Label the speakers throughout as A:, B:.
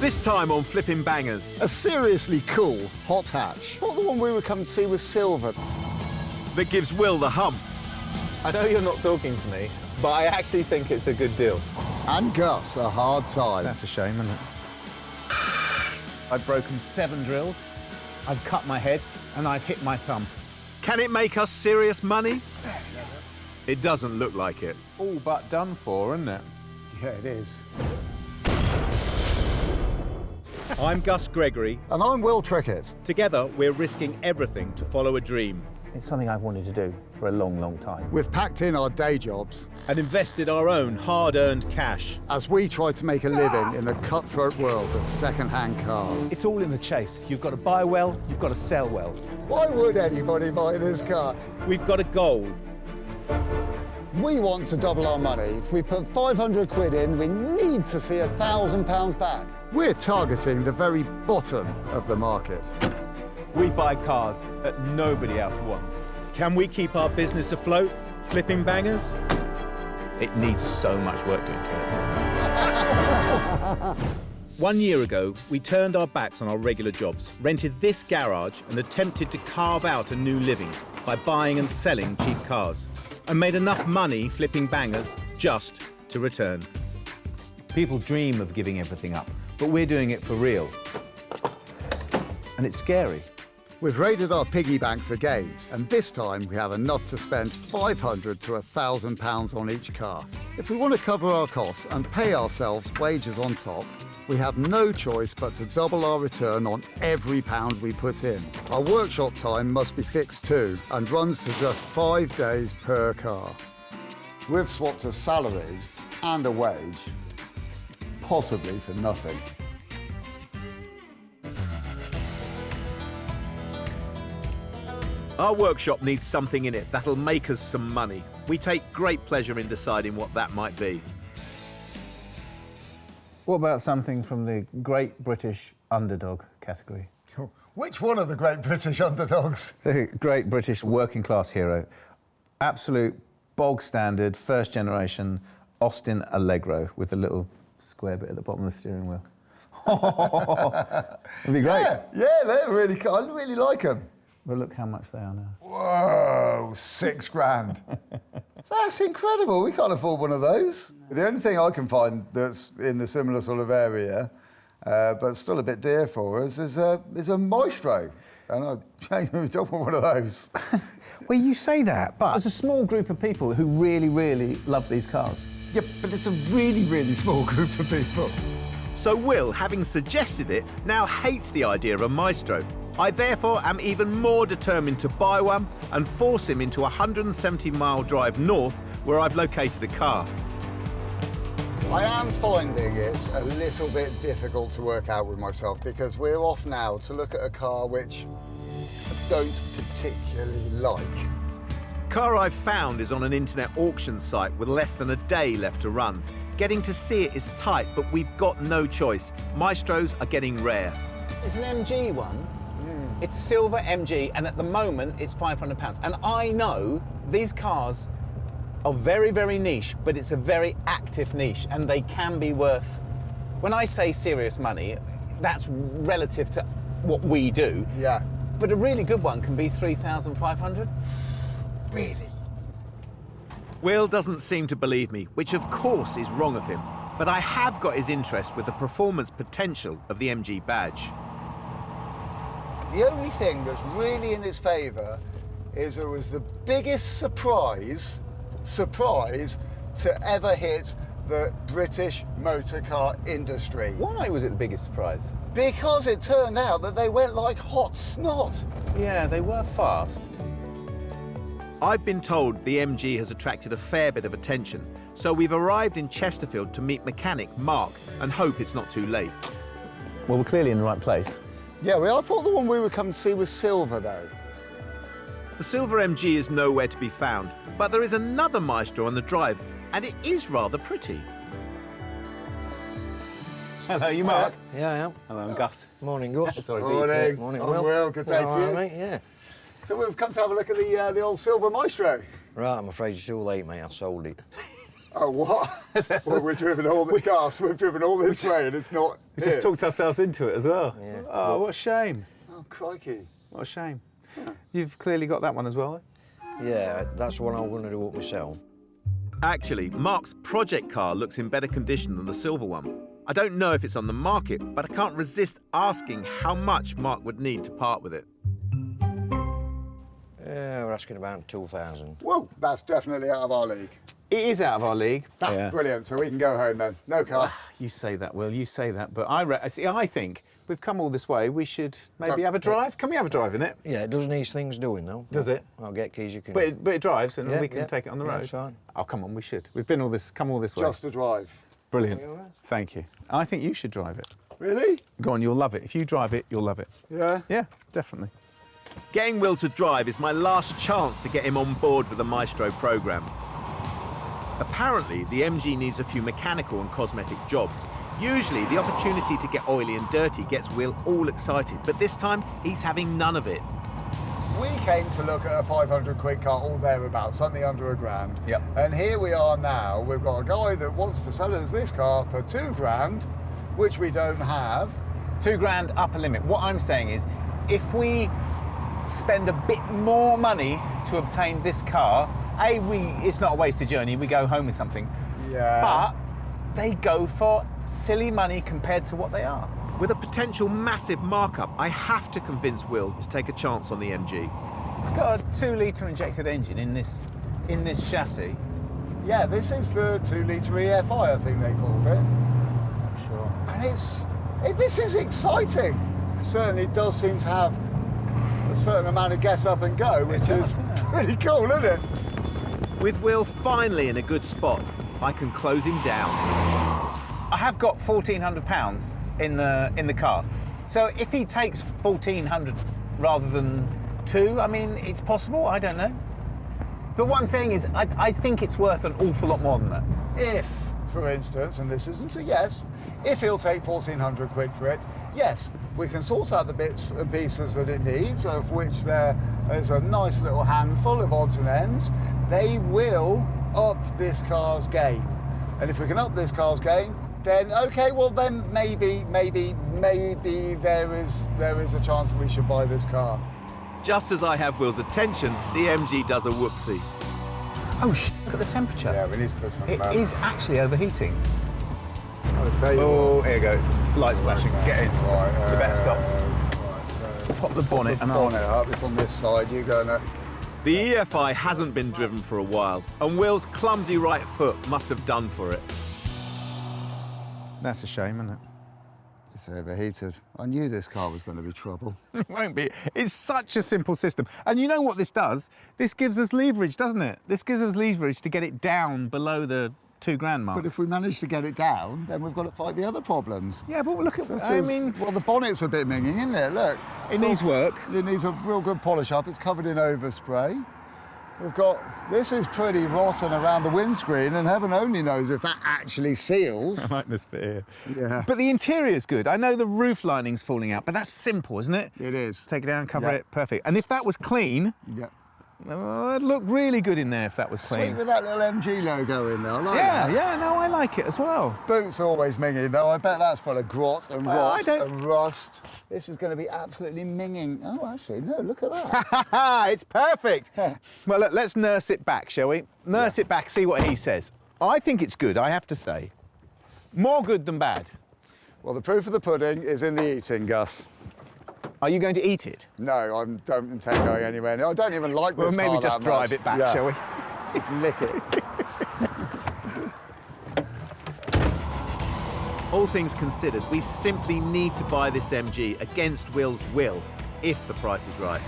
A: This time on Flipping Bangers.
B: A seriously cool hot hatch. Not the one we were coming to see was silver.
A: That gives Will the hump.
C: I know you're not talking to me, but I actually think it's a good deal.
B: And Gus a hard time.
C: That's a shame, isn't it? I've broken 7 drills, I've cut my head, and I've hit my thumb.
A: Can it make us serious money? It doesn't look like it.
C: It's all but done for, isn't it?
B: Yeah, it is.
A: I'm Gus Gregory.
B: And I'm Will Trickett.
A: Together, we're risking everything to follow a dream.
C: It's something I've wanted to do for a long, long time.
B: We've packed in our day jobs
A: And invested our own hard-earned cash.
B: as we try to make a living in the cutthroat world of second-hand cars.
C: It's all in the chase. You've got to buy well, you've got to sell well.
B: Why would anybody buy this car?
A: We've got a goal.
B: We want to double our money. If we put 500 quid in, we need to see £1,000 back. We're targeting the very bottom of the market.
C: We buy cars that nobody else wants.
A: Can we keep our business afloat? Flipping Bangers?
C: It needs so much work doing to it.
A: 1 year ago, we turned our backs on our regular jobs, rented this garage and attempted to carve out a new living by buying and selling cheap cars, and made enough money flipping bangers just to return.
C: People dream of giving everything up, but we're doing it for real. And it's scary.
B: We've raided our piggy banks again, and this time we have enough to spend £500 to £1,000 on each car. If we want to cover our costs and pay ourselves wages on top, we have no choice but to double our return on every pound we put in. Our workshop time must be fixed too, and runs to just 5 days per car. We've swapped a salary and a wage, possibly for nothing.
A: Our workshop needs something in it that'll make us some money. We take great pleasure in deciding what that might be.
C: What about something from the Great British Underdog category?
B: Which one of the great British underdogs?
C: The Great British Working Class Hero. Absolute bog standard, first generation Austin Allegro with a little square bit at the bottom of the steering wheel. It'd be great.
B: Yeah, they're really cool. I really like them.
C: But look how much they are now.
B: Whoa, £6,000. That's incredible. We can't afford one of those. The only thing I can find that's in the similar sort of area, but still a bit dear for us, is a Maestro. And I don't want one of those.
C: Well, you say that, but there's a small group of people who really, really love these cars.
B: Yeah, but it's a really, really small group of people.
A: So Will, having suggested it, now hates the idea of a Maestro. I therefore am even more determined to buy one and force him into a 170-mile drive north where I've located a car.
B: I am finding it a little bit difficult to work out with myself because we're off now to look at a car which I don't particularly like.
A: Car I've found is on an internet auction site with less than a day left to run. Getting to see it is tight, but we've got no choice. Maestros are getting rare.
C: It's an MG one. It's silver MG, and at the moment, it's £500. And I know these cars are very, very niche, but it's a very active niche, and they can be worth... When I say serious money, that's relative to what we do.
B: Yeah.
C: But a really good one can be £3,500.
B: Really?
A: Will doesn't seem to believe me, which of course is wrong of him. But I have got his interest with the performance potential of the MG badge.
B: The only thing that's really in his favour is it was the biggest surprise to ever hit the British motor car industry.
C: Why was it the biggest surprise?
B: Because it turned out that they went like hot snot.
C: Yeah, they were fast.
A: I've been told the MG has attracted a fair bit of attention, so we've arrived in Chesterfield to meet mechanic Mark and hope it's not too late.
C: Well, we're clearly in the right place.
B: Yeah, I thought the one we were coming to see was silver, though.
A: The silver MG is nowhere to be found, but there is another Maestro on the drive, and it is rather pretty.
C: Hello, you Mark?
D: Yeah, I am.
C: Hello, I'm Gus.
D: Morning, Gus.
C: Sorry,
B: Morning.
D: Morning,
B: I'm
D: Will.
B: Will. Good day to
D: All
B: you.
D: right, mate, yeah.
B: So we've come to have a look at the old silver Maestro.
D: Right, I'm afraid you're too late, mate. I sold it.
B: Oh, what? Well, we've driven all this way and it's not
C: We just talked ourselves into it as well.
D: Yeah.
C: Oh, what a shame.
B: Oh, crikey.
C: What a shame. You've clearly got that one as well.
D: Yeah, that's what I'm going to do up myself.
A: Actually, Mark's project car looks in better condition than the silver one. I don't know if it's on the market, but I can't resist asking how much Mark would need to part with it.
D: We're asking about 2,000.
B: Whoa, that's definitely out of our league.
C: It is out of our league.
B: Brilliant, so we can go home then. No car.
C: You say that, Will, you say that. But I think we've come all this way, we should maybe have a drive. Can we have a drive in it?
D: Yeah, it does need things doing, though.
C: Does it?
D: I'll get keys, you can...
C: But it drives and
D: Yeah,
C: we can
D: yeah.
C: take it on the
D: Yeah,
C: road.
D: it's fine.
C: Oh, come on, we should. We've come all this way.
B: Just a drive.
C: Brilliant. Thank you. I think you should drive it.
B: Really?
C: Go on, you'll love it. If you drive it, you'll love it.
B: Yeah?
C: Yeah, definitely.
A: Getting Will to drive is my last chance to get him on board with the Maestro programme. Apparently, the MG needs a few mechanical and cosmetic jobs. Usually, the opportunity to get oily and dirty gets Will all excited, but this time, he's having none of it.
B: We came to look at a 500 quid car or thereabouts, something under £1,000.
C: Yep.
B: And here we are now. We've got a guy that wants to sell us this car for £2,000, which we don't have.
C: £2,000 upper limit. What I'm saying is, if we spend a bit more money to obtain this car, it's not a wasted journey, we go home with something.
B: Yeah.
C: But they go for silly money compared to what they are.
A: With a potential massive markup, I have to convince Will to take a chance on the MG.
C: It's got a 2-litre injected engine in this chassis.
B: Yeah, this is the 2-litre EFI, I think they called it.
C: Sure.
B: And this is exciting. It certainly does seem to have a certain amount of get up and go, which is pretty cool, isn't it?
A: With Will finally in a good spot, I can close him down.
C: I have got £1,400 in the car. So if he takes 1,400 rather than 2, I mean, it's possible, I don't know. But what I'm saying is, I think it's worth an awful lot more than that.
B: If, for instance, and this isn't a yes, if he'll take 1,400 quid for it, yes, we can sort out the bits and pieces that it needs, of which there is a nice little handful of odds and ends. They will up this car's game. And if we can up this car's game, then okay, well then maybe there is a chance that we should buy this car.
A: Just as I have Will's attention, the MG does a whoopsie.
C: Oh, look at the temperature.
B: Yeah, we need to put some.
C: It is actually overheating.
B: I'll tell you
C: Oh,
B: what.
C: here you go. It's lights flashing. Get in.
B: Right,
C: You better stop.
B: Right, so
C: Pop the bonnet and
B: bonnet up. It's on this side. You go now.
A: The EFI hasn't been driven for a while, and Will's clumsy right foot must have done for it.
C: That's a shame, isn't it?
B: It's overheated. I knew this car was going to be trouble.
C: It won't be. It's such a simple system. And you know what this does? This gives us leverage, doesn't it? This gives us leverage to get it down below the £2,000 mark.
B: But if we manage to get it down, then we've got to fight the other problems.
C: Yeah, but look at,
B: Such
C: I
B: as-
C: mean,
B: well, the bonnet's a bit minging, isn't it? Look.
C: it needs work.
B: It needs a real good polish up. It's covered in overspray. We've got, this is pretty rotten around the windscreen, and heaven only knows if that actually seals.
C: I like this bit here.
B: Yeah.
C: But the interior's good. I know the roof lining's falling out, but that's simple, isn't it?
B: It is.
C: Take it down, cover
B: Yeah.
C: it, perfect. And if that was clean,
B: Yeah.
C: it'd look really good in there if that was
B: Sweet
C: clean.
B: with that little MG logo in there. I like
C: Yeah,
B: that.
C: yeah, no, I like it as well.
B: Boots are always minging, though. I bet that's full of grot and
C: Well, I
B: rot
C: don't-
B: and rust. This is going to be absolutely minging. Oh, actually, no, look at that.
C: It's perfect. Well, look, let's nurse it back, shall we? Nurse it back, see what he says. I think it's good, I have to say. More good than bad.
B: Well, the proof of the pudding is in the eating, Gus.
C: Are you going to eat it?
B: No, I don't intend going anywhere. I don't even like this
C: Well, maybe
B: car
C: just
B: that
C: drive
B: much.
C: it back,
B: Yeah.
C: shall we?
B: Just lick it.
A: All things considered, we simply need to buy this MG against Will's will, if the price is right.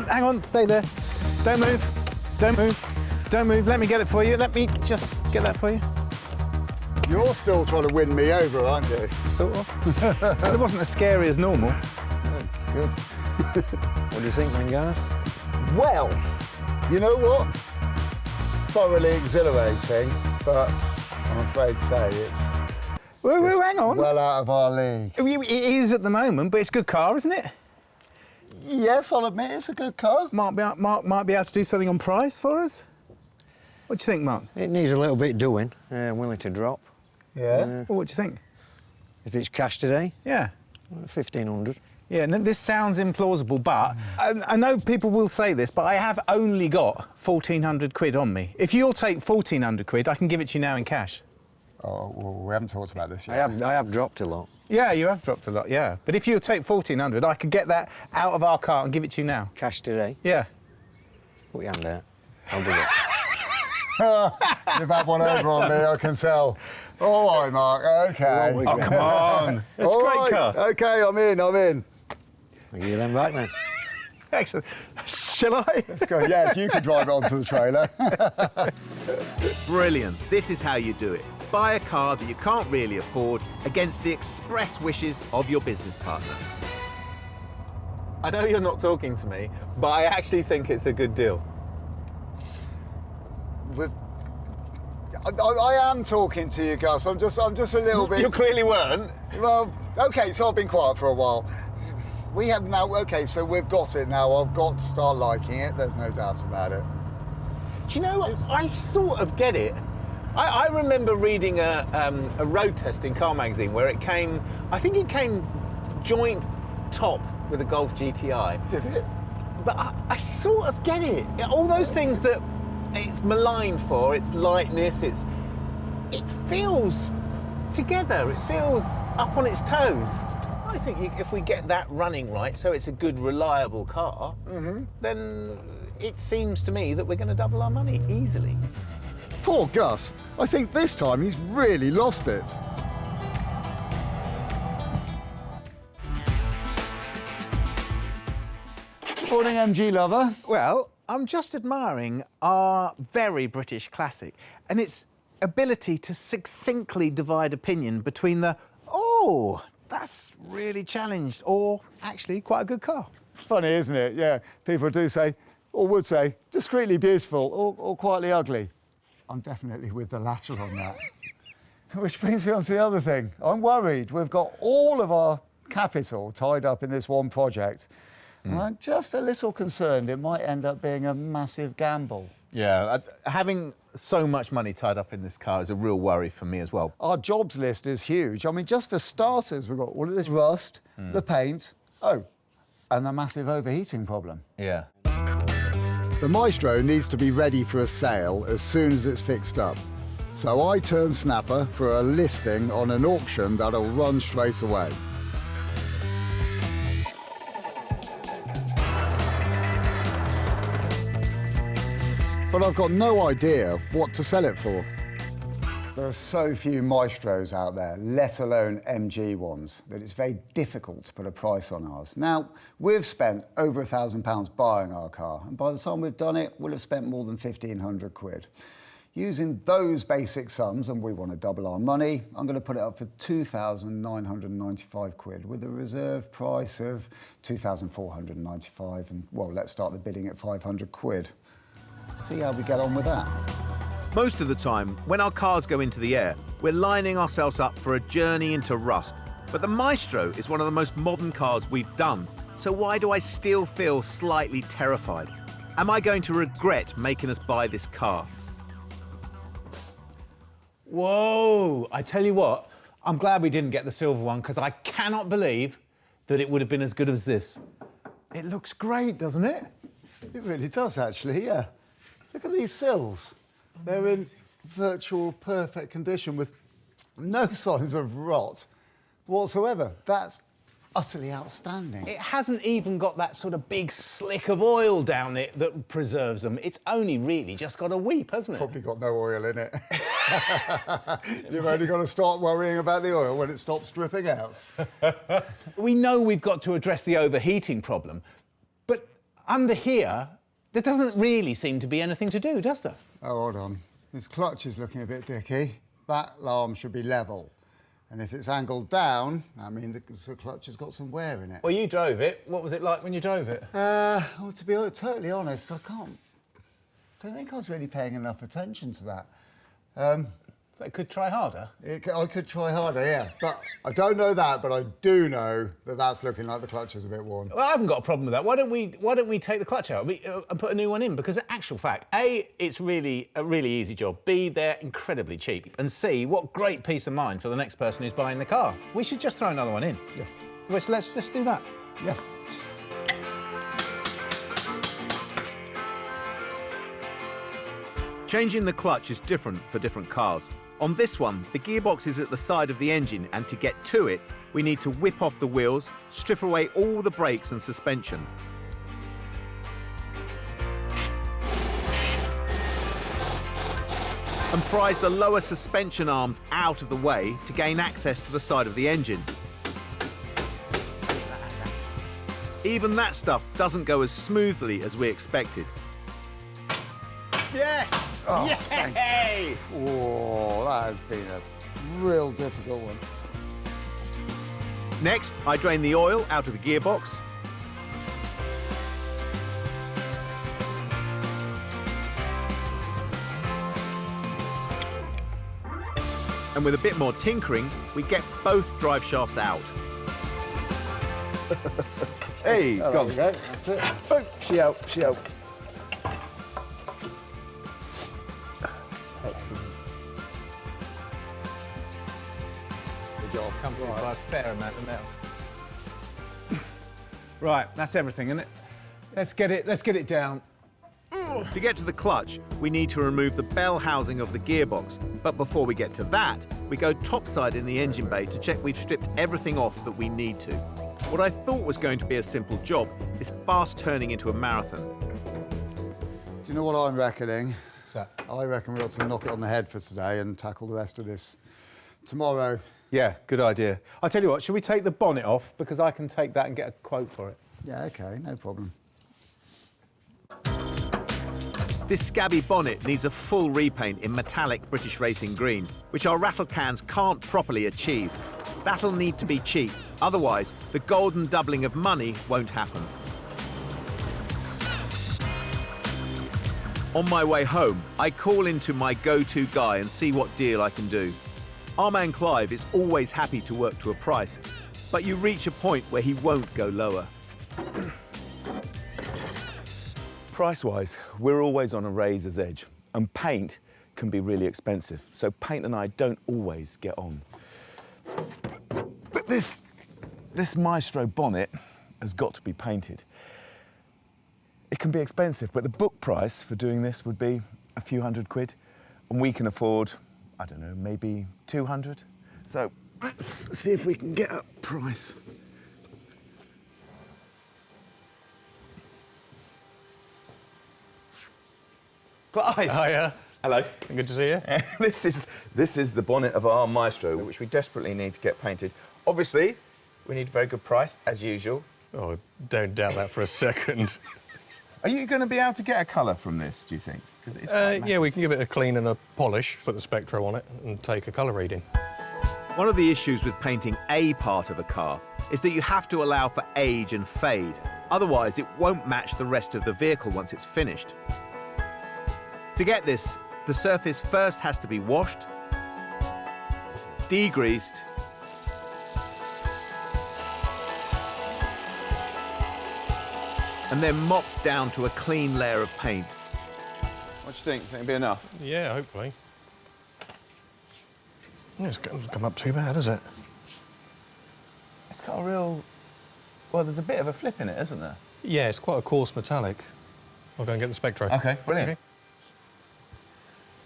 C: Hang on, stay there. Don't move, don't move, don't move. Let me get it for you. Let me just get that for you.
B: You're still trying to win me over, aren't you?
C: Sort of. Well, it wasn't as scary as normal.
B: Good.
D: What do you think, then, guys?
B: Well, you know what? Thoroughly exhilarating, but I'm afraid to say it's
C: Whoa, hang on.
B: well out of our league.
C: It is at the moment, but it's a good car, isn't it?
B: Yes, I'll admit it's a good car.
C: Mark might be able to do something on price for us? What do you think, Mark?
D: It needs a little bit doing. I'm willing to drop.
B: Yeah.
C: Well, what do you think?
D: If it's cash today,
C: Yeah.
D: 1,500.
C: Yeah, and this sounds implausible, but I know people will say this, but I have only got 1,400 quid on me. If you'll take 1,400 quid, I can give it to you now in cash.
B: Oh, well, we haven't talked about this yet.
D: I have dropped a lot.
C: Yeah, you have dropped a lot, yeah. But if you'll take 1,400, I could get that out of our car and give it to you now.
D: Cash today.
C: Yeah.
D: Put your hand out. I'll do it.
B: You've had one over on me, I can tell. All right, Mark, OK.
C: Oh, come on. It's a great car.
B: OK, I'm in.
D: I'll give you them back then.
C: Excellent. Shall I?
B: Let's go. Yes, you can drive it onto the trailer.
A: Brilliant. This is how you do it. Buy a car that you can't really afford against the express wishes of your business partner.
C: I know you're not talking to me, but I actually think it's a good deal.
B: I am talking to you, Gus. I'm just a little bit...
C: You clearly weren't.
B: Well, OK, so I've been quiet for a while. We have now... OK, so we've got it now. I've got to start liking it. There's no doubt about it.
C: Do you know what? I sort of get it. I remember reading a road test in Car Magazine where it came... I think it came joint top with a Golf GTI.
B: Did it?
C: But I sort of get it. All those things that it's maligned for, its lightness, it feels together, it feels up on its toes. I think if we get that running right, so it's a good, reliable car, then it seems to me that we're going to double our money easily.
B: Poor Gus. I think this time he's really lost it. Morning, MG lover.
C: Well, I'm just admiring our very British classic and its ability to succinctly divide opinion between the, oh, that's really challenged, or actually quite a good car.
B: Funny, isn't it? Yeah, people do say, or would say, discreetly beautiful or quietly ugly. I'm definitely with the latter on that. Which brings me on to the other thing. I'm worried. We've got all of our capital tied up in this one project. And I'm just a little concerned it might end up being a massive gamble.
C: Yeah, having so much money tied up in this car is a real worry for me as well.
B: Our jobs list is huge. I mean, just for starters, we've got all of this rust, the paint, and the massive overheating problem.
C: Yeah.
B: The Maestro needs to be ready for a sale as soon as it's fixed up. So I turn snapper for a listing on an auction that'll run straight away. But I've got no idea what to sell it for. There are so few Maestros out there, let alone MG ones, that it's very difficult to put a price on ours. Now, we've spent over £1,000 buying our car, and by the time we've done it, we'll have spent more than 1,500 quid. Using those basic sums, and we want to double our money, I'm going to put it up for 2,995 quid with a reserve price of 2,495, and, well, let's start the bidding at 500 quid. See how we get on with that.
A: Most of the time, when our cars go into the air, we're lining ourselves up for a journey into rust. But the Maestro is one of the most modern cars we've done, so why do I still feel slightly terrified? Am I going to regret making us buy this car?
C: Whoa! I tell you what, I'm glad we didn't get the silver one because I cannot believe that it would have been as good as this. It looks great, doesn't it?
B: It really does, actually, yeah. Look at these sills. They're in virtual perfect condition with no signs of rot whatsoever. That's utterly outstanding.
C: It hasn't even got that sort of big slick of oil down it that preserves them. It's only really just got a weep, hasn't it?
B: Probably got no oil in it. You've only got to start worrying about the oil when it stops dripping out.
C: We know we've got to address the overheating problem, but under here, there doesn't really seem to be anything to do, does there?
B: Oh, hold on. This clutch is looking a bit dicky. That arm should be level. And if it's angled down, I mean, the clutch has got some wear in it.
C: Well, you drove it. What was it like when you drove it?
B: Well, to be totally honest, don't think I was really paying enough attention to that.
C: So I could try harder.
B: I could try harder, yeah. But I don't know that, but I do know that that's looking like the clutch is a bit worn.
C: Well, I haven't got a problem with that. Why don't we take the clutch out and put a new one in? Because in actual fact, A, it's really a really easy job. B, they're incredibly cheap. And C, what great peace of mind for the next person who's buying the car. We should just throw another one in.
B: Yeah.
C: Let's just do that.
B: Yeah.
A: Changing the clutch is different for different cars. On this one, the gearbox is at the side of the engine, and to get to it, we need to whip off the wheels, strip away all the brakes and suspension. And prise the lower suspension arms out of the way to gain access to the side of the engine. Even that stuff doesn't go as smoothly as we expected.
C: Yes!
B: Oh,
C: Yay!
B: Oh, that has been a real difficult one.
A: Next, I drain the oil out of the gearbox. And with a bit more tinkering, we get both drive shafts out. Hey,
B: Oh,
A: go
B: there you go. That's it.
A: Oh, she out, she out.
B: Good job.
C: Come through by a fair amount of metal. Right, that's everything, isn't it? Let's get it down.
A: To get to the clutch, we need to remove the bell housing of the gearbox. But before we get to that, we go topside in the engine bay to check we've stripped everything off that we need to. What I thought was going to be a simple job is fast turning into a marathon.
B: Do you know what I'm reckoning?
C: What's that?
B: I reckon we ought to knock it on the head for today and tackle the rest of this tomorrow.
C: Yeah, good idea. I'll tell you what, should we take the bonnet off? Because I can take that and get a quote for it.
B: Yeah, OK, no problem.
A: This scabby bonnet needs a full repaint in metallic British Racing Green, which our rattle cans can't properly achieve. That'll need to be cheap, otherwise the golden doubling of money won't happen. On my way home, I call into my go-to guy and see what deal I can do. Our man Clive is always happy to work to a price, but you reach a point where he won't go lower.
E: Price-wise, we're always on a razor's edge, and paint can be really expensive, so Paint and I don't always get on. But this Maestro bonnet has got to be painted. It can be expensive, but the book price for doing this would be a few £100, and we can afford, I don't know, maybe 200. So let's see if we can get a price. Clive!
F: Hiya.
E: Hello.
F: Good to see you.
E: This is the bonnet of our Maestro, which we desperately need to get painted. Obviously, we need a very good price, as usual.
F: Oh, don't doubt that for a second.
E: Are you going to be able to get a colour from this, do you think? 'Cause it's quite
F: Yeah, we can give it a clean and a polish, put the Spectro on it and take a colour reading.
A: One of the issues with painting a part of a car is that you have to allow for age and fade. Otherwise, it won't match the rest of the vehicle once it's finished. To get this, the surface first has to be washed, degreased, and then mopped down to a clean layer of paint.
E: What do you think? Think it'll be enough?
F: Yeah, hopefully. Yeah, it's come up too bad, has it?
E: It's got a real... Well, there's a bit of a flip in it, isn't there?
F: Yeah, it's quite a coarse metallic. I'll go and get the Spectro.
E: OK, brilliant.
F: Okay.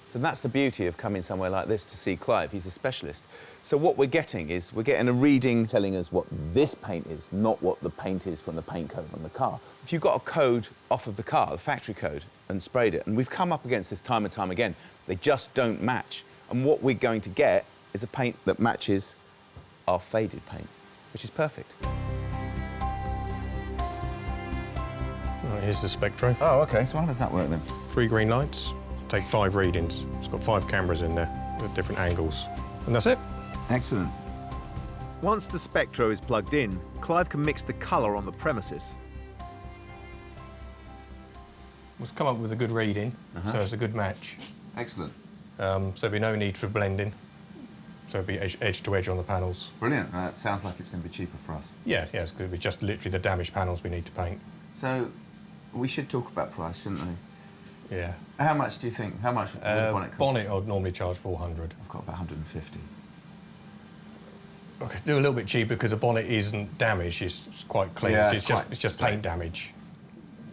E: So that's the beauty of coming somewhere like this to see Clive. He's a specialist. So what we're getting is we're getting a reading telling us what this paint is, not what the paint is from the paint code on the car. If you've got a code off of the car, the factory code, and sprayed it, and we've come up against this time and time again, they just don't match. And what we're going to get is a paint that matches our faded paint, which is perfect.
F: Right, here's the Spectro.
E: Oh, OK. So how does that work then?
F: 3 green lights. Take 5 readings. It's got 5 cameras in there with different angles. And that's it.
E: Excellent.
A: Once the Spectro is plugged in, Clive can mix the colour on the premises.
F: Let's come up with a good reading, so it's a good match.
E: Excellent.
F: So there'll be no need for blending. So it'll be edge to edge on the panels.
E: Brilliant. That sounds like it's going to be cheaper for us.
F: Yeah, it's going to be just literally the damaged panels we need to paint.
E: So we should talk about price, shouldn't we?
F: Yeah.
E: How much do you think? How much would a bonnet cost?
F: Bonnet I'd normally charge 400.
E: I've got about 150.
F: I could do a little bit cheaper because the bonnet isn't damaged, it's quite clean.
E: Yeah,
F: it's just paint damage.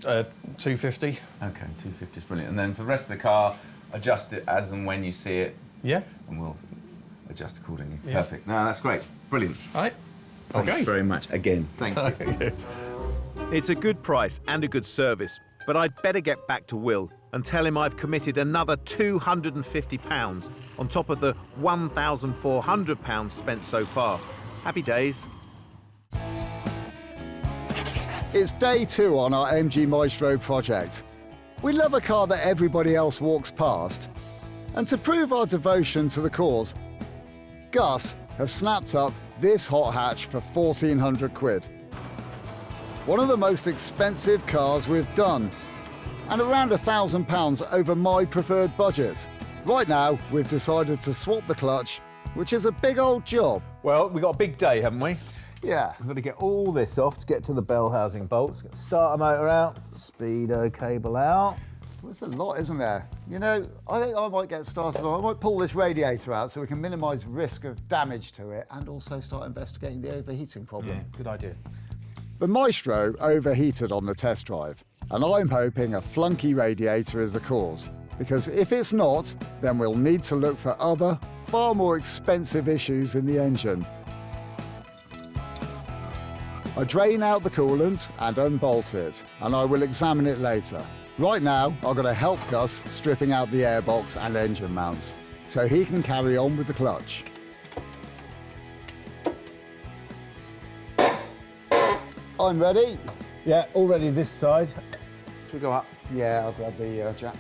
F: 250.
E: Okay, 250 is brilliant. And then for the rest of the car, adjust it as and when you see it.
F: Yeah.
E: And we'll adjust accordingly.
F: Yeah.
E: Perfect. No, that's great. Brilliant.
F: All right.
E: Thank you very much again. Thank you.
A: It's a good price and a good service, but I'd better get back to Will and tell him I've committed another £250 on top of the £1,400 spent so far. Happy days.
B: It's day 2 on our MG Maestro project. We love a car that everybody else walks past. And to prove our devotion to the cause, Gus has snapped up this hot hatch for 1,400 quid. One of the most expensive cars we've done, and around £1,000 over my preferred budget. Right now, we've decided to swap the clutch, which is a big old job.
C: Well, we've got a big day, haven't we?
B: Yeah.
C: We've got to get all this off to get to the bell housing bolts. Get the starter motor out, speedo cable out.
B: There's a lot, isn't there? You know, I think I might get started on, I might pull this radiator out so we can minimise risk of damage to it and also start investigating the overheating problem.
C: Yeah, good idea.
B: The Maestro overheated on the test drive, and I'm hoping a flunky radiator is the cause, because if it's not, then we'll need to look for other, far more expensive issues in the engine. I drain out the coolant and unbolt it, and I will examine it later. Right now, I've got to help Gus stripping out the airbox and engine mounts, so he can carry on with the clutch. I'm ready.
C: Yeah, already this side. Should we go up?
B: Yeah, I'll grab the jack.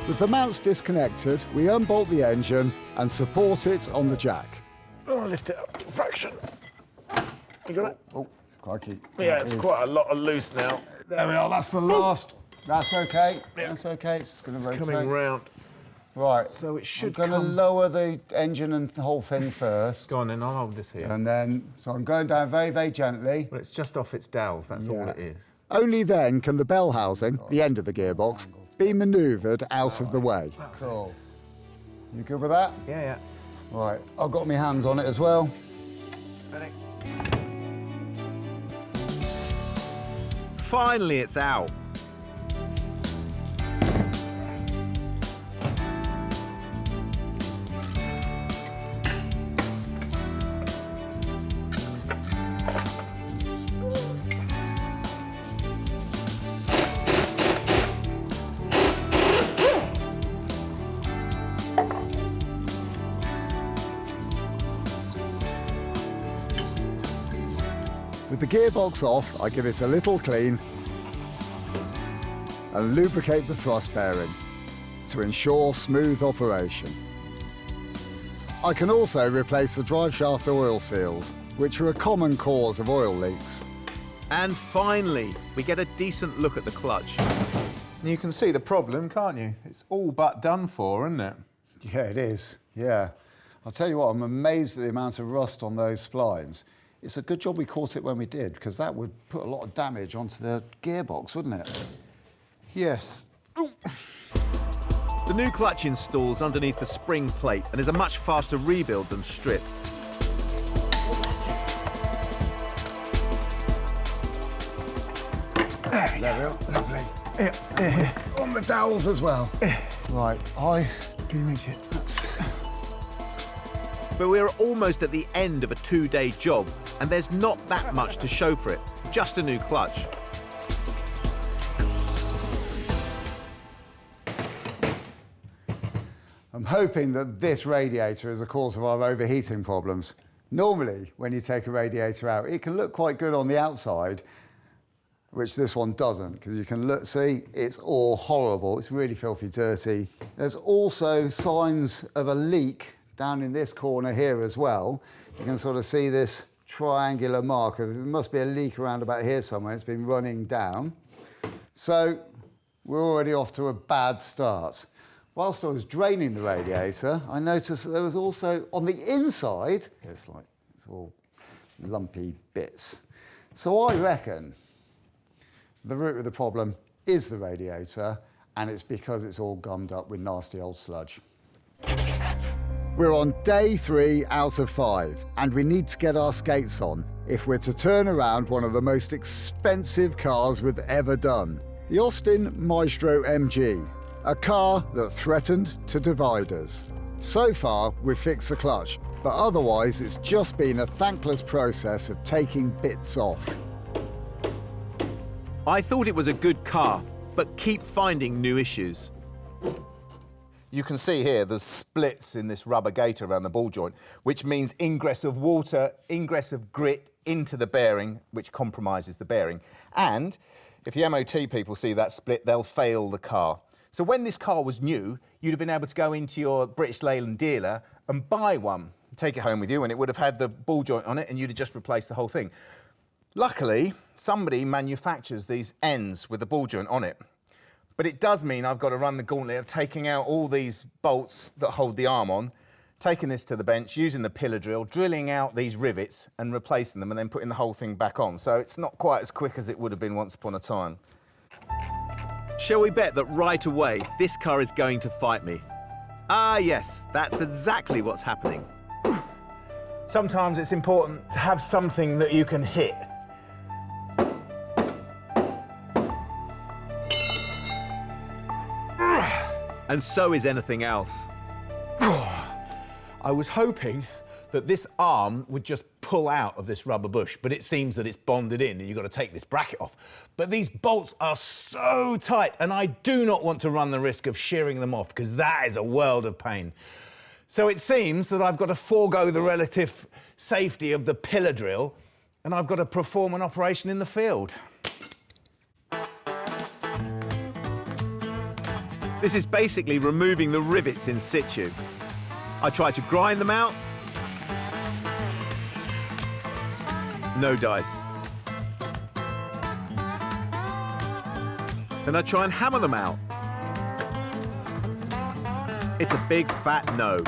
B: With the mounts disconnected, we unbolt the engine and support it on the jack.
C: Oh, lift it up a fraction. You got it?
B: Oh, crikey.
C: Yeah, it's quite a lot of loose now.
B: There we are, that's the last. That's okay, that's okay, it's just going to rotate.
C: Coming round.
B: Right,
C: So it should
B: I'm going to
C: come-
B: lower the engine and the whole thing first.
C: Go on then, I'll hold this here.
B: And then, so I'm going down very, very gently.
C: Well, it's just off its dowels, that's all
B: Yeah.
C: it is.
B: Only then can the bell housing, the end of the gearbox, be manoeuvred out of the way. Cool. You good with that?
C: Yeah, yeah.
B: Right, I've got my hands on it as well.
C: Ready?
A: Finally, it's out.
B: With the gearbox off, I give it a little clean and lubricate the thrust bearing to ensure smooth operation. I can also replace the driveshaft oil seals, which are a common cause of oil leaks.
A: And finally, we get a decent look at the clutch.
C: You can see the problem, can't you? It's all but done for, isn't it?
B: Yeah, it is, yeah. I'll tell you what, I'm amazed at the amount of rust on those splines. It's a good job we caught it when we did, because that would put a lot of damage onto the gearbox, wouldn't it?
C: Yes.
A: The new clutch installs underneath the spring plate and is a much faster rebuild than strip.
B: There we are, lovely. On the dowels as well. Right,
C: Can you reach it?
A: But we're almost at the end of a 2-day job, and there's not that much to show for it, just a new clutch.
B: I'm hoping that this radiator is the cause of our overheating problems. Normally, when you take a radiator out, it can look quite good on the outside, which this one doesn't, because you can look, see, it's all horrible. It's really filthy dirty. There's also signs of a leak down in this corner here as well. You can sort of see this triangular mark. There must be a leak around about here somewhere. It's been running down. So we're already off to a bad start. Whilst I was draining the radiator, I noticed that there was also, on the inside, it's all lumpy bits. So I reckon the root of the problem is the radiator, and it's because it's all gummed up with nasty old sludge. We're on day 3 out of 5, and we need to get our skates on if we're to turn around one of the most expensive cars we've ever done. The Austin Maestro MG, a car that threatened to divide us. So far, we've fixed the clutch, but otherwise it's just been a thankless process of taking bits off.
A: I thought it was a good car, but keep finding new issues.
E: You can see here there's splits in this rubber gate around the ball joint, which means ingress of water, ingress of grit into the bearing, which compromises the bearing. And if the MOT people see that split, they'll fail the car. So when this car was new, you'd have been able to go into your British Leyland dealer and buy one, take it home with you, and it would have had the ball joint on it, and you'd have just replaced the whole thing. Luckily, somebody manufactures these ends with the ball joint on it. But it does mean I've got to run the gauntlet of taking out all these bolts that hold the arm on, taking this to the bench, using the pillar drill, drilling out these rivets and replacing them, and then putting the whole thing back on. So it's not quite as quick as it would have been once upon a time.
A: Shall we bet that right away this car is going to fight me? Ah, yes, that's exactly what's happening.
E: Sometimes it's important to have something that you can hit.
A: And so is anything else.
C: I was hoping that this arm would just pull out of this rubber bush, but it seems that it's bonded in and you've got to take this bracket off. But these bolts are so tight, and I do not want to run the risk of shearing them off, because that is a world of pain. So it seems that I've got to forego the relative safety of the pillar drill, and I've got to perform an operation in the field.
A: This is basically removing the rivets in situ. I tried to grind them out. No dice. Then I try and hammer them out. It's a big fat no.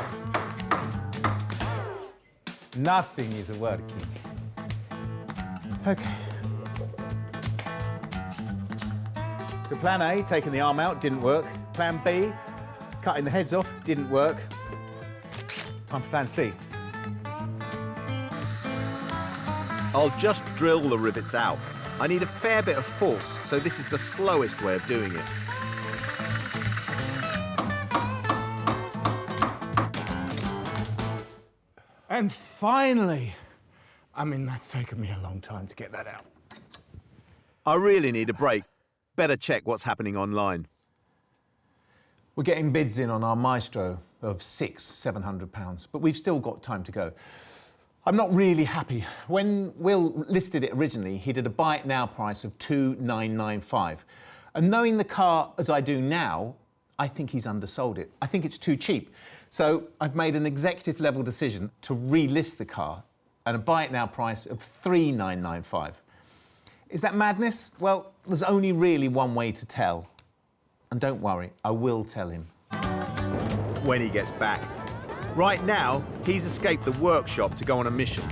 C: Nothing is working. Okay. So plan A, taking the arm out, didn't work. Plan B, cutting the heads off, didn't work. Time for plan C.
A: I'll just drill the rivets out. I need a fair bit of force, so this is the slowest way of doing it.
C: And finally, I mean, that's taken me a long time to get that out.
A: I really need a break. Better check what's happening online.
C: We're getting bids in on our Maestro of £600–700, but we've still got time to go. I'm not really happy. When Will listed it originally, he did a buy it now price of £2,995. And knowing the car as I do now, I think he's undersold it. I think it's too cheap. So I've made an executive level decision to relist the car at a buy it now price of £3,995. Is that madness? Well, there's only really one way to tell. And don't worry, I will tell him.
A: When he gets back. Right now, he's escaped the workshop to go on a mission.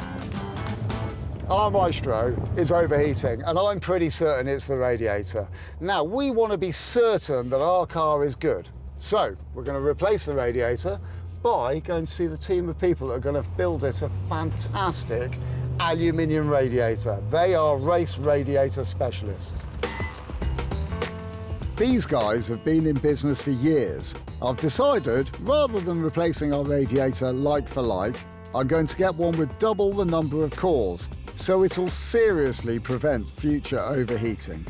B: Our Maestro is overheating, and I'm pretty certain it's the radiator. Now, we want to be certain that our car is good. So, we're going to replace the radiator by going to see the team of people that are going to build it a fantastic aluminium radiator. They are race radiator specialists. These guys have been in business for years. I've decided, rather than replacing our radiator like for like, I'm going to get one with double the number of cores, so it'll seriously prevent future overheating.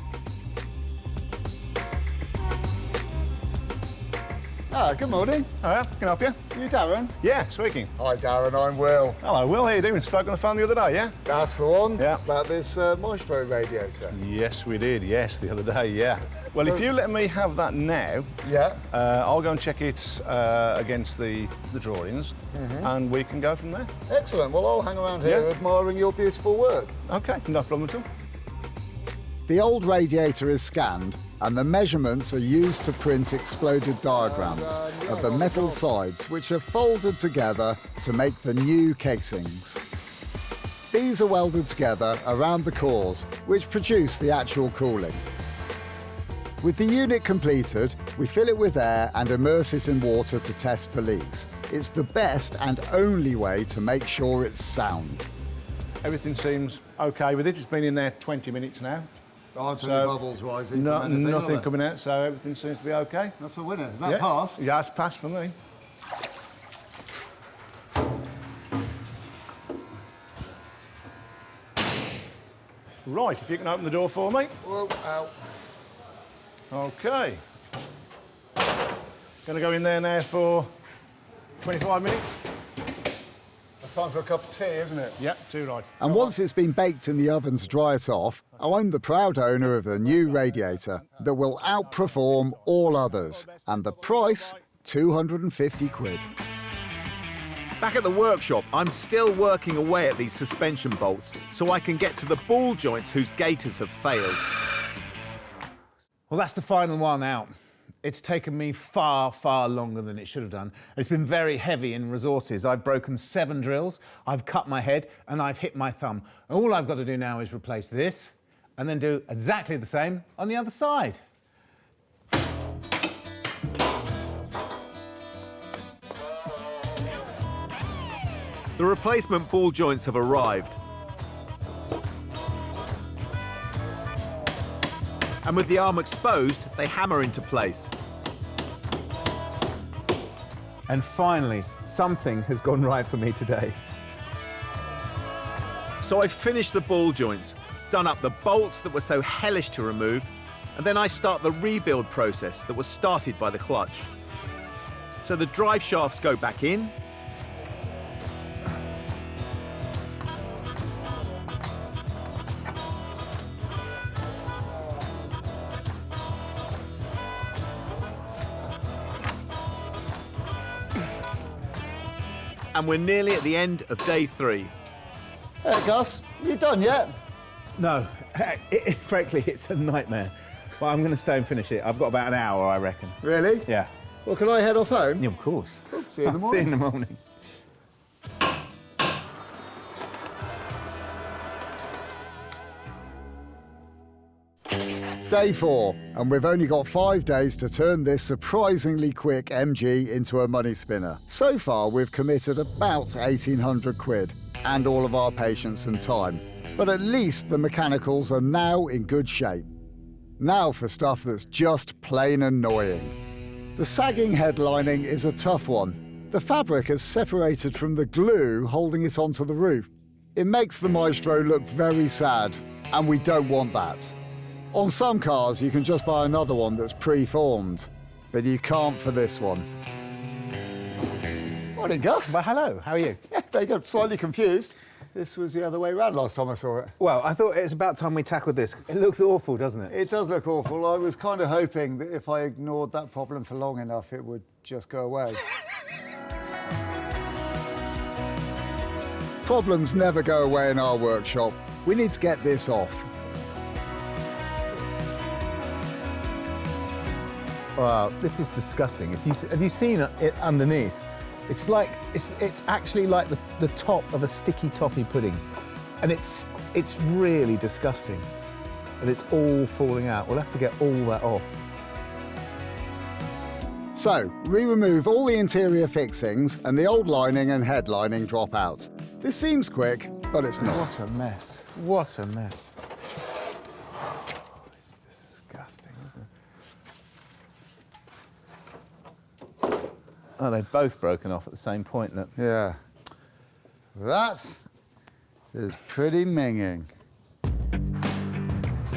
B: Good morning.
G: Hiya, can I help you?
B: You Darren?
G: Yeah, speaking.
B: Hi Darren, I'm Will.
G: Hello, Will, how you doing? Spoke on the phone the other day, yeah?
B: That's the one?
G: Yeah.
B: About this Maestro radiator.
G: Yes, we did, yes, the other day, yeah. Well, if you let me have that now,
B: Yeah.
G: I'll go and check it against the drawings, and we can go from there.
B: Excellent. Well, I'll hang around here admiring your beautiful work.
G: OK, no problem at all.
B: The old radiator is scanned, and the measurements are used to print exploded diagrams of the metal sides, which are folded together to make the new casings. These are welded together around the cores, which produce the actual cooling. With the unit completed, we fill it with air and immerse it in water to test for leaks. It's the best and only way to make sure it's sound.
G: Everything seems OK with it. It's been in there 20 minutes now.
B: Aren't any bubbles rising from anything,
G: nothing coming out, so everything seems to be OK.
B: That's a winner. Is that passed?
G: Yeah, it's passed for me. Right, if you can open the door for me.
B: Whoa, ow.
G: OK. Going to go in there now for 25 minutes.
B: It's time for a cup of tea, isn't it?
G: Yeah, too right.
B: And once it's been baked in the oven to dry it off, I'm the proud owner of the new radiator that will outperform all others. And the price, 250 quid.
A: Back at the workshop, I'm still working away at these suspension bolts so I can get to the ball joints whose gaiters have failed.
C: Well, that's the final one out. It's taken me far, far longer than it should have done. It's been very heavy in resources. I've broken 7 drills, I've cut my head, and I've hit my thumb. And all I've got to do now is replace this and then do exactly the same on the other side.
A: The replacement ball joints have arrived. And with the arm exposed, they hammer into place.
C: And finally, something has gone right for me today.
A: So I finished the ball joints, done up the bolts that were so hellish to remove, and then I start the rebuild process that was started by the clutch. So the drive shafts go back in, and we're nearly at the end of day 3.
B: Hey, Gus, you done yet?
C: No, frankly, it's a nightmare. Well, I'm going to stay and finish it. I've got about an hour, I reckon.
B: Really?
C: Yeah.
B: Well, can I head off home?
C: Yeah, of course.
B: Oh, see you in the
C: I'll see you in
B: morning.
C: the morning.
B: Day 4, and we've only got 5 days to turn this surprisingly quick MG into a money spinner. So far, we've committed about 1,800 quid, and all of our patience and time. But at least the mechanicals are now in good shape. Now for stuff that's just plain annoying. The sagging headlining is a tough one. The fabric is separated from the glue holding it onto the roof. It makes the Maestro look very sad, and we don't want that. On some cars, you can just buy another one that's pre-formed, but you can't for this one. Morning, Gus.
C: Well, hello, how are you?
B: Yeah, there you go, slightly confused. This was the other way around last time I saw it.
C: Well, I thought it was about time we tackled this. It looks awful, doesn't it?
B: It does look awful. I was kind of hoping that if I ignored that problem for long enough, it would just go away. Problems never go away in our workshop. We need to get this off.
C: Wow, this is disgusting. Have you seen it underneath? It's like it's actually like the top of a sticky toffee pudding, and it's really disgusting, and it's all falling out. We'll have to get all that off.
B: So, we remove all the interior fixings, and the old lining and headlining drop out. This seems quick, but it's not.
C: What a mess! What a mess! It's disgusting, isn't it? Oh, they're both broken off at the same point. Look.
B: Yeah. That is pretty minging.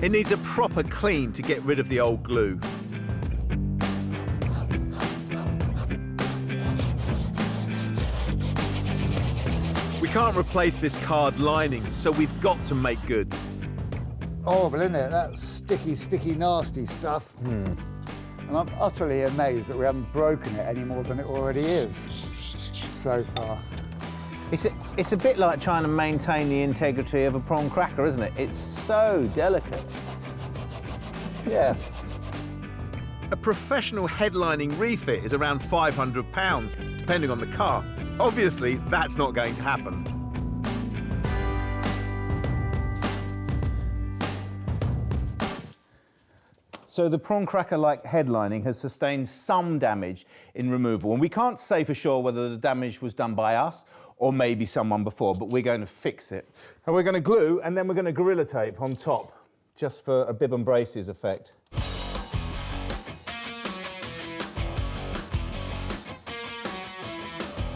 A: It needs a proper clean to get rid of the old glue. We can't replace this card lining, so we've got to make good.
B: Horrible, isn't it? That sticky, nasty stuff. And I'm utterly amazed that we haven't broken it any more than it already is so far.
C: It's a bit like trying to maintain the integrity of a prawn cracker, isn't it? It's so delicate.
B: Yeah.
A: A professional headlining refit is around £500, depending on the car. Obviously, that's not going to happen.
E: So the prawn cracker-like headlining has sustained some damage in removal, and we can't say for sure whether the damage was done by us or maybe someone before, but we're going to fix it. And we're going to glue, and then we're going to Gorilla Tape on top, just for a bib and braces effect.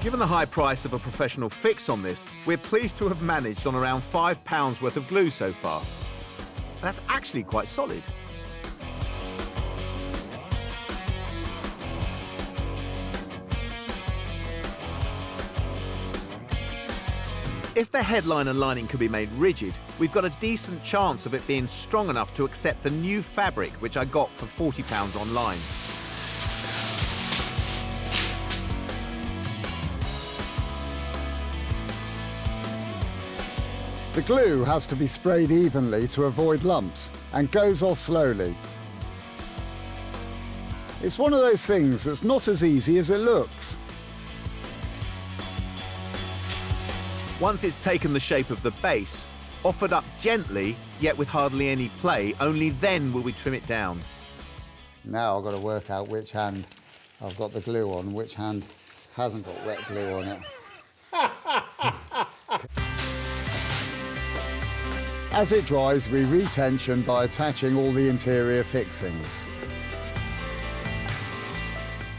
A: Given the high price of a professional fix on this, we're pleased to have managed on around £5 worth of glue so far. That's actually quite solid. If the headline and lining can be made rigid, we've got a decent chance of it being strong enough to accept the new fabric, which I got for £40 online.
B: The glue has to be sprayed evenly to avoid lumps and goes off slowly. It's one of those things that's not as easy as it looks.
A: Once it's taken the shape of the base, offered up gently, yet with hardly any play, only then will we trim it down.
B: Now I've got to work out which hand I've got the glue on, which hand hasn't got wet glue on it. As it dries, we retension by attaching all the interior fixings.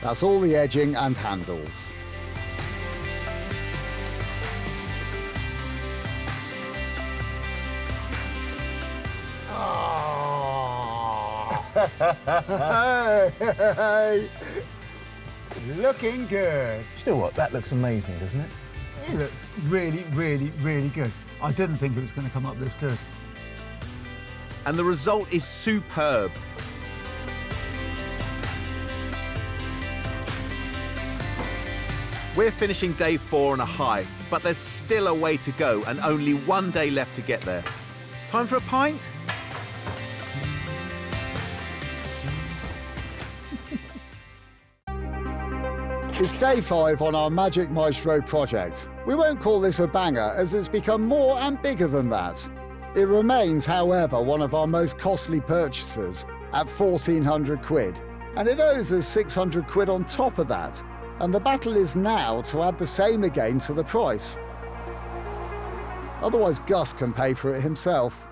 B: That's all the edging and handles. Looking good.
C: You know what? That looks amazing, doesn't it?
B: It looks really, really, really good. I didn't think it was going to come up this good.
A: And the result is superb. We're finishing day 4 on a high, but there's still a way to go and only one day left to get there. Time for a pint?
B: It's day 5 on our Magic Maestro project. We won't call this a banger, as it's become more and bigger than that. It remains, however, one of our most costly purchases at 1,400 quid, and it owes us 600 quid on top of that, and the battle is now to add the same again to the price. Otherwise, Gus can pay for it himself.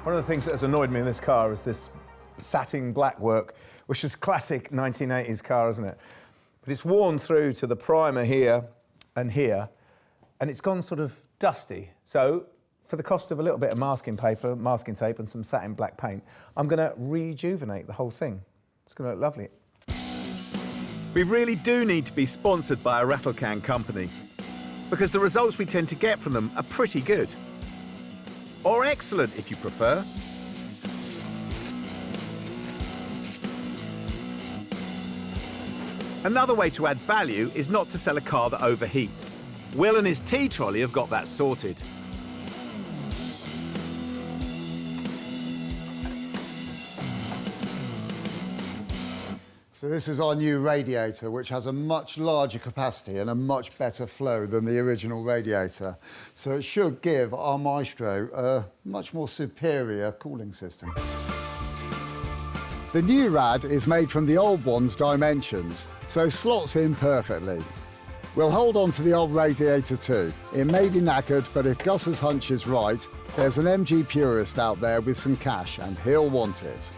E: One of the things that has annoyed me in this car is this satin black work, which is classic 1980s car, isn't it? But it's worn through to the primer here, and it's gone sort of dusty. So, for the cost of a little bit of masking tape and some satin black paint, I'm going to rejuvenate the whole thing. It's going to look lovely.
A: We really do need to be sponsored by a rattle can company, because the results we tend to get from them are pretty good. Or excellent, if you prefer. Another way to add value is not to sell a car that overheats. Will and his tea trolley have got that sorted.
B: So this is our new radiator, which has a much larger capacity and a much better flow than the original radiator. So it should give our Maestro a much more superior cooling system. The new rad is made from the old one's dimensions, so slots in perfectly. We'll hold on to the old radiator too. It may be knackered, but if Gus's hunch is right, there's an MG purist out there with some cash and he'll want it.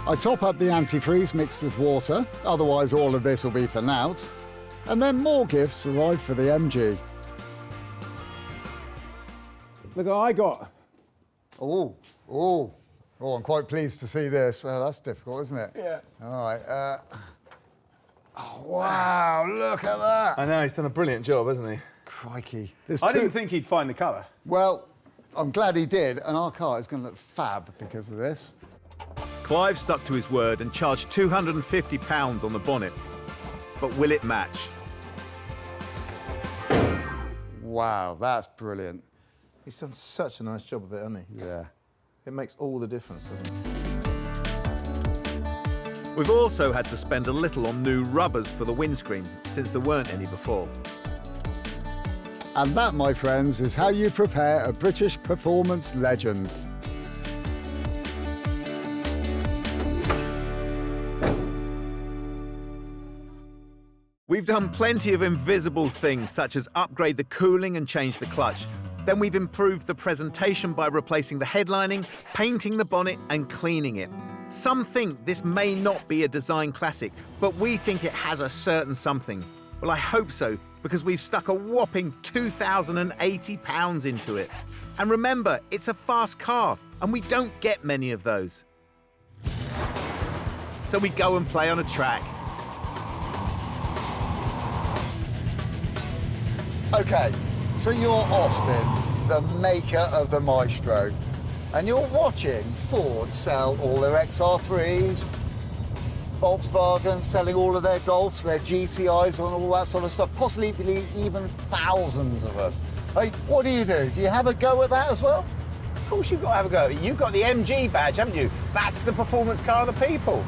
B: I top up the antifreeze mixed with water, otherwise all of this will be for nout. And then more gifts arrive for the MG.
E: Look what I got.
B: Oh, I'm quite pleased to see this. That's difficult, isn't it?
E: Yeah.
B: All right. Oh, wow, look at that.
E: I know, he's done a brilliant job, hasn't he?
B: Crikey.
E: I didn't think he'd find the colour.
B: Well, I'm glad he did, and our car is going to look fab because of this.
A: Clive stuck to his word and charged £250 on the bonnet. but will it match?
B: Wow, that's brilliant.
A: He's done such a nice job of it, hasn't he?
B: Yeah.
A: It makes all the difference, doesn't it? We've also had to spend a little on new rubbers for the windscreen, since there weren't any before.
B: And that, my friends, is how you prepare a British performance legend.
A: We've done plenty of invisible things, such as upgrade the cooling and change the clutch. Then we've improved the presentation by replacing the headlining, painting the bonnet and cleaning it. Some think this may not be a design classic, but we think it has a certain something. Well, I hope so, because we've stuck a whopping £2,080 into it. And remember, it's a fast car, and we don't get many of those. So we go and play on a track.
B: Okay, so you're Austin, the maker of the Maestro, and you're watching Ford sell all their XR3s, Volkswagen selling all of their Golfs, their GTIs and all that sort of stuff, possibly even thousands of them. Hey, what do? Do you have a go at that as well?
C: Of course you've got to have a go. You've got the MG badge, haven't you? That's the performance car of the people.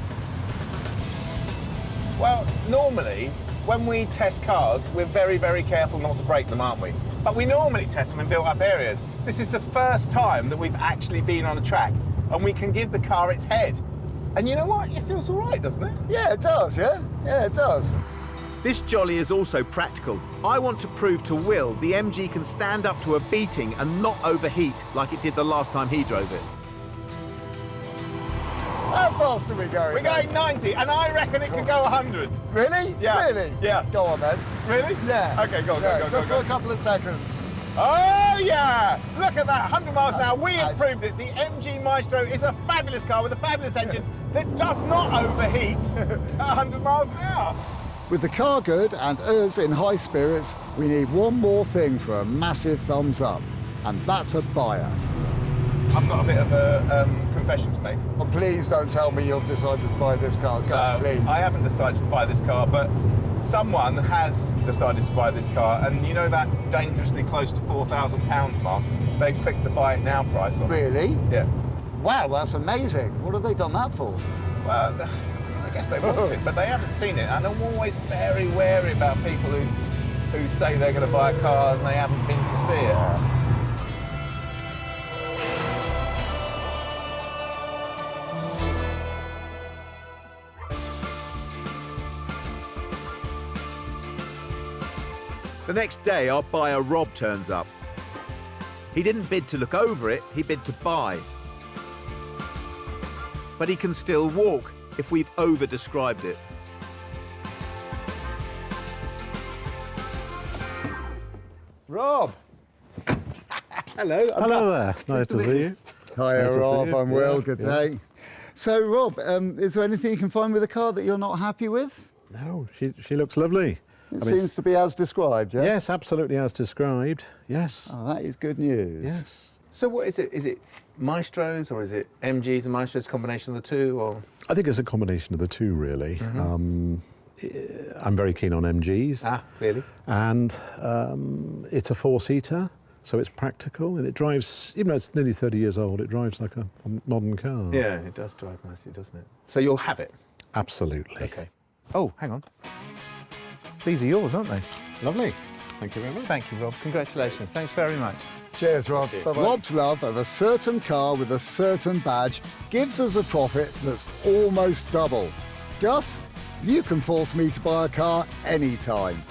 C: Well, normally, when we test cars, we're very, very careful not to break them, aren't we? But we normally test them in built-up areas. This is the first time that we've actually been on a track, and we can give the car its head. And you know what? It feels all right, doesn't it?
B: Yeah, it does, yeah? Yeah, it does.
A: This jolly is also practical. I want to prove to Will the MG can stand up to a beating and not overheat like it did the last time he drove it.
B: How fast are we going?
C: We're going 90, and I reckon it could go 100.
B: Really?
C: Yeah.
B: Really?
C: Yeah.
B: Go on then.
C: Really?
B: Yeah.
C: Okay, go.
B: Just for a couple of seconds.
C: Oh, yeah! Look at that, 100 miles an hour. We have proved it. The MG Maestro is a fabulous car with a fabulous engine that does not overheat at 100 miles an hour.
B: With the car good and us in high spirits, we need one more thing for a massive thumbs up, and that's a buyer.
C: I've got a bit of a confession to make.
B: Oh, please don't tell me you've decided to buy this car, Gus, please.
C: I haven't decided to buy this car, but someone has decided to buy this car, and you know that dangerously close to £4,000 mark? They clicked the buy it now price on it.
B: Really?
C: Yeah.
B: Wow, that's amazing. What have they done that for?
C: Well, I guess they want it, but they haven't seen it, and I'm always very wary about people who say they're going to buy a car and they haven't been to see it.
A: The next day, our buyer Rob turns up. He didn't bid to look over it, he bid to buy. But he can still walk if we've over-described it.
C: Rob! Hello.
H: Hello there. Nice to see you.
B: Hiya,
H: Nice to see
B: Rob.
H: you.
B: I'm Will.
H: Yeah,
B: Good
H: yeah.
B: day. So, Rob, is there anything you can find with the car that you're not happy with?
H: No, she looks lovely.
B: It seems to be as described, yes?
H: Yes, absolutely as described. Yes.
B: Oh, that is good news.
H: Yes.
C: So what is it? Is it Maestros or is it MGs and Maestros, combination of the two? Or
H: I think it's a combination of the two, really. I'm very keen on MGs.
C: Clearly.
H: And it's a four-seater, so it's practical, and it drives, even though it's nearly 30 years old, it drives like a modern car.
C: Yeah, it does drive nicely, doesn't it? So you'll have it?
H: Absolutely.
C: Okay. Oh, hang on. These are yours, aren't they?
H: Lovely. Thank you very much.
C: Thank you, Rob. Congratulations. Thanks very much.
B: Cheers, Rob.
C: Bye-bye.
B: Rob's love of a certain car with a certain badge gives us a profit that's almost double. Gus, you can force me to buy a car anytime.